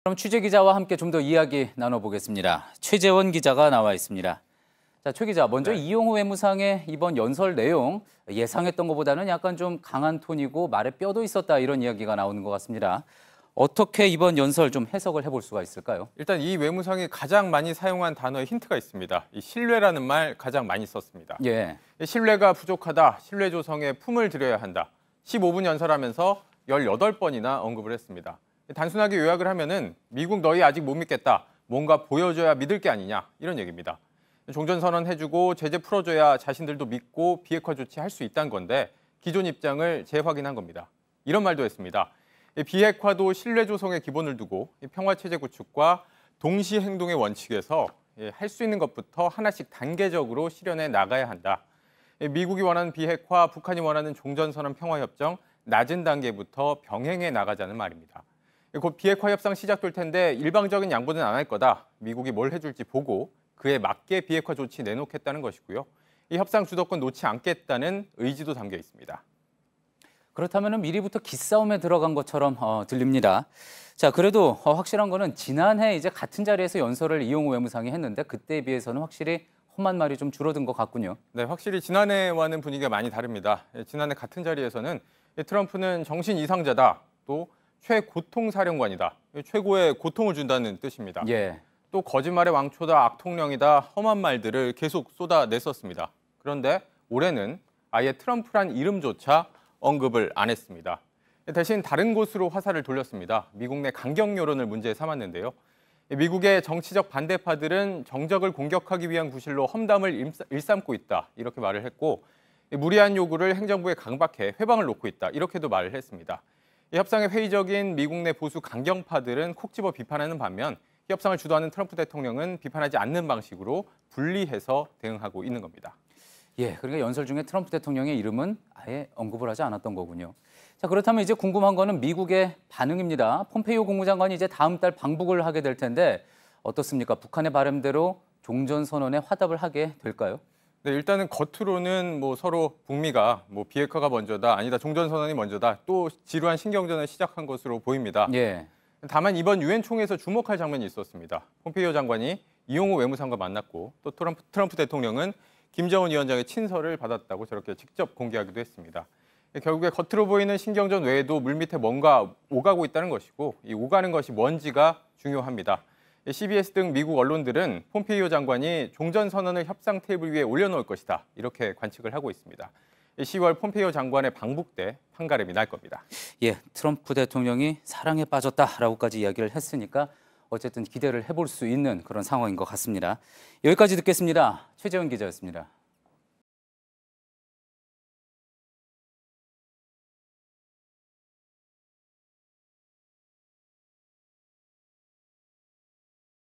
그럼 취재 기자와 함께 좀 더 이야기 나눠보겠습니다. 최재원 기자가 나와 있습니다. 자, 최 기자, 먼저 이용호 외무상의 이번 연설 내용 예상했던 것보다는 약간 좀 강한 톤이고 말에 뼈도 있었다 이런 이야기가 나오는 것 같습니다. 어떻게 이번 연설 좀 해석을 해볼 수가 있을까요? 일단 이 외무상이 가장 많이 사용한 단어에 힌트가 있습니다. 이 신뢰라는 말 가장 많이 썼습니다. 예. 신뢰가 부족하다, 신뢰 조성에 품을 들여야 한다. 15분 연설하면서 18번이나 언급을 했습니다. 단순하게 요약을 하면은 미국 너희 아직 못 믿겠다. 뭔가 보여줘야 믿을 게 아니냐 이런 얘기입니다. 종전선언 해주고 제재 풀어줘야 자신들도 믿고 비핵화 조치할 수 있다는 건데 기존 입장을 재확인한 겁니다. 이런 말도 했습니다. 비핵화도 신뢰 조성의 기본을 두고 평화체제 구축과 동시 행동의 원칙에서 할 수 있는 것부터 하나씩 단계적으로 실현해 나가야 한다. 미국이 원하는 비핵화, 북한이 원하는 종전선언 평화협정 낮은 단계부터 병행해 나가자는 말입니다. 곧 비핵화 협상 시작될 텐데 일방적인 양보는 안 할 거다. 미국이 뭘 해줄지 보고 그에 맞게 비핵화 조치 내놓겠다는 것이고요. 이 협상 주도권 놓지 않겠다는 의지도 담겨 있습니다. 그렇다면 미리부터 기싸움에 들어간 것처럼 들립니다. 자, 그래도 확실한 거는 지난해 이제 같은 자리에서 연설을 이용호 외무상이 했는데 그때에 비해서는 확실히 험한 말이 좀 줄어든 것 같군요. 네, 확실히 지난해와는 분위기가 많이 다릅니다. 지난해 같은 자리에서는 트럼프는 정신 이상자다, 또 최고통사령관이다, 최고의 고통을 준다는 뜻입니다. 예. 또 거짓말의 왕초다, 악통령이다, 험한 말들을 계속 쏟아냈었습니다. 그런데 올해는 아예 트럼프란 이름조차 언급을 안 했습니다. 대신 다른 곳으로 화살을 돌렸습니다. 미국 내 강경 여론을 문제에 삼았는데요. 미국의 정치적 반대파들은 정적을 공격하기 위한 구실로 험담을 일삼고 있다, 이렇게 말을 했고 무리한 요구를 행정부에 강박해 회방을 놓고 있다, 이렇게도 말을 했습니다. 이 협상에 회의적인 미국 내 보수 강경파들은 콕 집어 비판하는 반면 협상을 주도하는 트럼프 대통령은 비판하지 않는 방식으로 분리해서 대응하고 있는 겁니다. 예, 그러니까 연설 중에 트럼프 대통령의 이름은 아예 언급을 하지 않았던 거군요. 자, 그렇다면 이제 궁금한 거는 미국의 반응입니다. 폼페이오 국무장관이 이제 다음 달 방북을 하게 될 텐데 어떻습니까? 북한의 바람대로 종전선언에 화답을 하게 될까요? 네, 일단은 겉으로는 서로 북미가 비핵화가 먼저다, 아니다, 종전선언이 먼저다, 또 지루한 신경전을 시작한 것으로 보입니다. 예. 다만 이번 유엔 총회에서 주목할 장면이 있었습니다. 폼페이오 장관이 이용호 외무상과 만났고 또 트럼프 대통령은 김정은 위원장의 친서를 받았다고 저렇게 직접 공개하기도 했습니다. 결국에 겉으로 보이는 신경전 외에도 물밑에 뭔가 오가고 있다는 것이고 이 오가는 것이 뭔지가 중요합니다. CBS 등 미국 언론들은 폼페이오 장관이 종전선언을 협상 테이블 위에 올려놓을 것이다, 이렇게 관측을 하고 있습니다. 10월 폼페이오 장관의 방북 때 판가름이 날 겁니다. 예, 트럼프 대통령이 사랑에 빠졌다라고까지 이야기를 했으니까 어쨌든 기대를 해볼 수 있는 그런 상황인 것 같습니다. 여기까지 듣겠습니다. 최재원 기자였습니다.